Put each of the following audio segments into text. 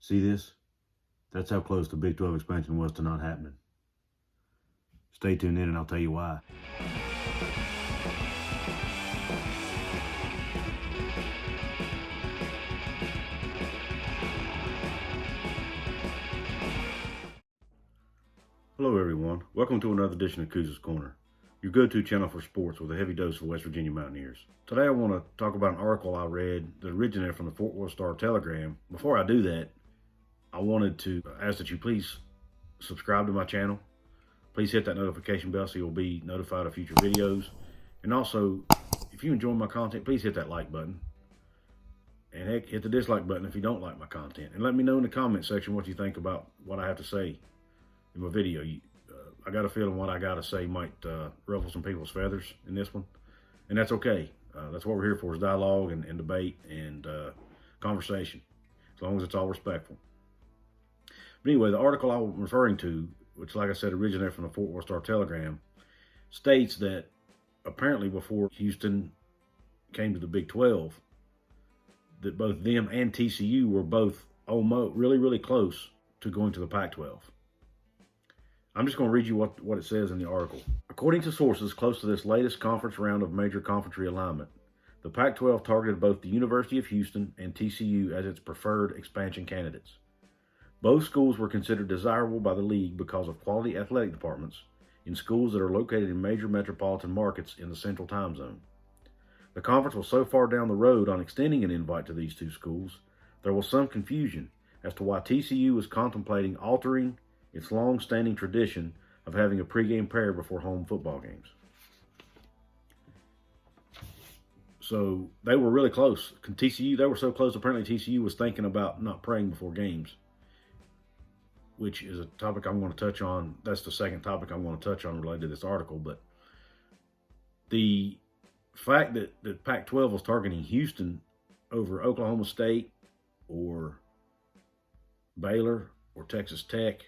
See this? That's how close the Big 12 expansion was to not happening. Stay tuned in and I'll tell you why. Hello everyone, welcome to another edition of Kuz's Corner, your go-to channel for sports with a heavy dose of West Virginia Mountaineers. Today I want to talk about an article I read that originated from the Fort Worth Star-Telegram. Before I do that, I wanted to ask that you please subscribe to my channel. Please hit that notification bell so you'll be notified of future videos. And also, if you enjoy my content, please hit that like button. And heck, hit the dislike button if you don't like my content. And let me know in the comment section what you think about what I have to say in my video. I got a feeling what I got to say might ruffle some people's feathers in this one. And that's okay. That's what we're here for, is dialogue and debate and conversation, as long as it's all respectful. But anyway, the article I'm referring to, which, like I said, originated from the Fort Worth Star-Telegram, states that apparently before Houston came to the Big 12, that both them and TCU were both almost really close to going to the Pac-12. I'm just going to read you what it says in the article. According to sources close to this latest conference round of major conference realignment, the Pac-12 targeted both the University of Houston and TCU as its preferred expansion candidates. Both schools were considered desirable by the league because of quality athletic departments in schools that are located in major metropolitan markets in the Central Time Zone. The conference was so far down the road on extending an invite to these two schools, there was some confusion as to why TCU was contemplating altering its long-standing tradition of having a pregame prayer before home football games. So they were really close. TCU, they were so close, apparently TCU was thinking about not praying before games, which is a topic I'm going to touch on. That's the second topic I'm going to touch on related to this article. But the fact that Pac-12 was targeting Houston over Oklahoma State or Baylor or Texas Tech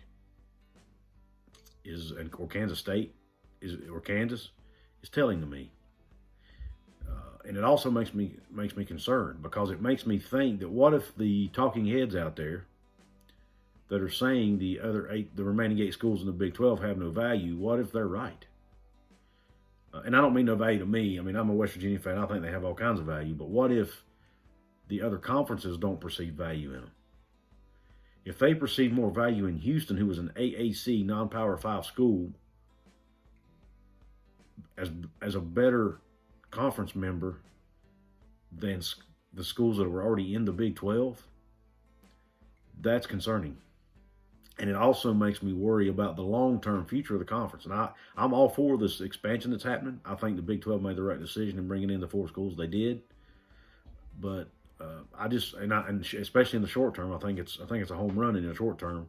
or Kansas State or Kansas is telling to me. And it also makes me concerned, because it makes me think that what if the talking heads out there that are saying the remaining 8 schools in the Big 12 have no value, what if they're right? And I don't mean no value to me. I mean, I'm a West Virginia fan. I think they have all kinds of value. But what if the other conferences don't perceive value in them? If they perceive more value in Houston, who was an AAC non-Power 5 school, as a better conference member than the schools that were already in the Big 12, that's concerning. And it also makes me worry about the long-term future of the conference. And I'm all for this expansion that's happening. I think the Big 12 made the right decision in bringing in the 4 schools they did. But and especially in the short term, I think it's a home run in the short term.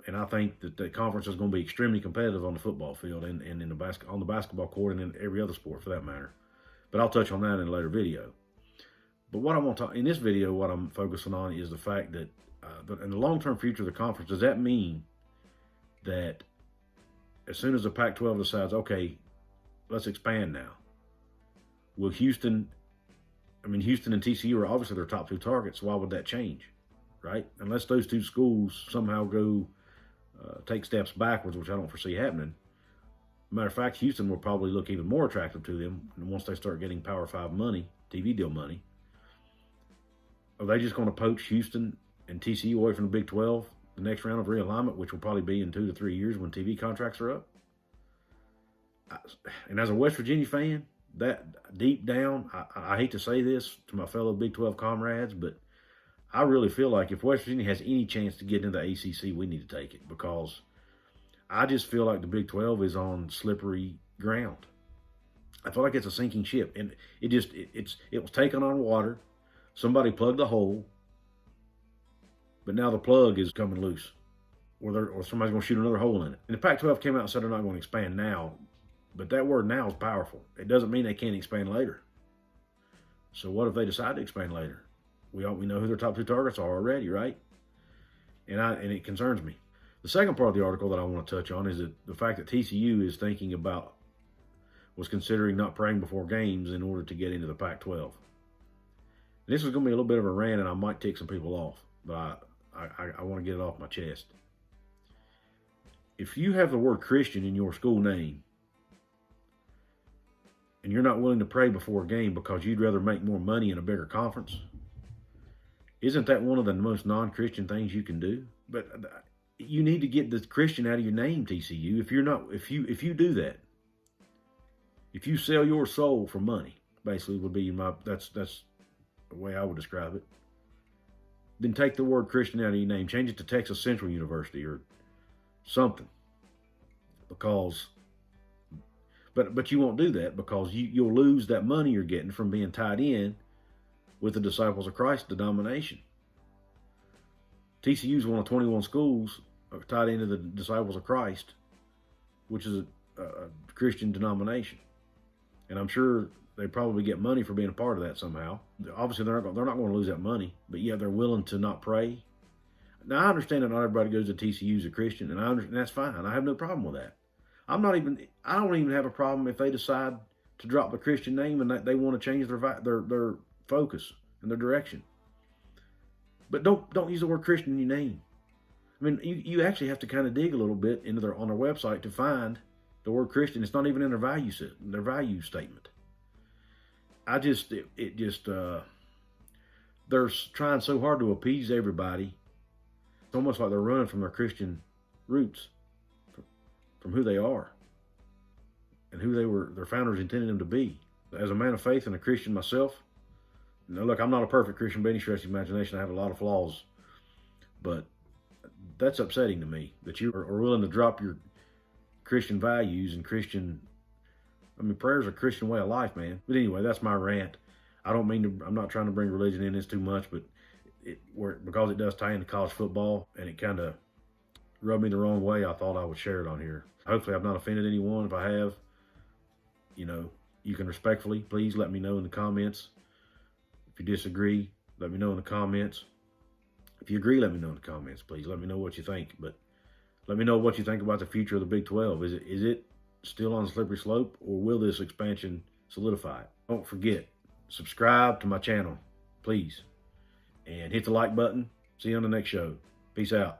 And I think that the conference is going to be extremely competitive on the football field and on the basketball court and in every other sport for that matter. But I'll touch on that in a later video. But what I want to talk in this video, what I'm focusing on is the fact that in the long-term future of the conference, does that mean that as soon as the Pac-12 decides, okay, let's expand now, will Houston and TCU are obviously their top 2 targets. Why would that change, right? Unless those 2 schools somehow go take steps backwards, which I don't foresee happening. Matter of fact, Houston will probably look even more attractive to them once they start getting Power 5 money, TV deal money. Are they just going to poach Houston and TCU away from the Big 12 the next round of realignment, which will probably be in 2 to 3 years when TV contracts are up? And as a West Virginia fan, that deep down, I hate to say this to my fellow Big 12 comrades, but I really feel like if West Virginia has any chance to get into the ACC, we need to take it, because I just feel like the Big 12 is on slippery ground. I feel like it's a sinking ship, and it was taken on water. Somebody plugged the hole, but now the plug is coming loose, or somebody's going to shoot another hole in it. And the Pac-12 came out and said they're not going to expand now, but that word "now" is powerful. It doesn't mean they can't expand later. So what if they decide to expand later? We know who their top 2 targets are already, right? And it concerns me. The second part of the article that I want to touch on is the fact that TCU was considering not praying before games in order to get into the Pac-12. This is going to be a little bit of a rant, and I might tick some people off, but I want to get it off my chest. If you have the word Christian in your school name and you're not willing to pray before a game because you'd rather make more money in a bigger conference, isn't that one of the most non-Christian things you can do? But you need to get the Christian out of your name, TCU. If you do that, if you sell your soul for money, basically would be that's the way I would describe it. Then take the word Christian out of your name, change it to Texas Central University or something, because but you won't do that because you'll lose that money you're getting from being tied in with the Disciples of Christ denomination. TCU is one of 21 schools tied into the Disciples of Christ, which is a Christian denomination, and I'm sure they probably get money for being a part of that somehow. Obviously, they're not going to lose that money, but yeah, they're willing to not pray. Now, I understand that not everybody goes to TCU as a Christian, and that's fine. I have no problem with that. I don't even have a problem if they decide to drop the Christian name and they want to change their focus and their direction. But don't use the word Christian in your name. I mean, you actually have to kind of dig a little bit on their website to find the word Christian. It's not even in their value statement. They're trying so hard to appease everybody. It's almost like they're running from their Christian roots, from who they are and who their founders intended them to be. As a man of faith and a Christian myself, now look, I'm not a perfect Christian by any stretch of the imagination. I have a lot of flaws, but that's upsetting to me that you are willing to drop your Christian values and prayer is a Christian way of life, man. But anyway, that's my rant. I'm not trying to bring religion in this too much, but because it does tie into college football and it kind of rubbed me the wrong way, I thought I would share it on here. Hopefully I've not offended anyone. If I have, you can respectfully, please let me know in the comments. If you disagree, let me know in the comments. If you agree, let me know in the comments, please. Let me know what you think. But let me know what you think about the future of the Big 12. Is it still on a slippery slope, or will this expansion solidify it? Don't forget, subscribe to my channel, please. And hit the like button. See you on the next show. Peace out.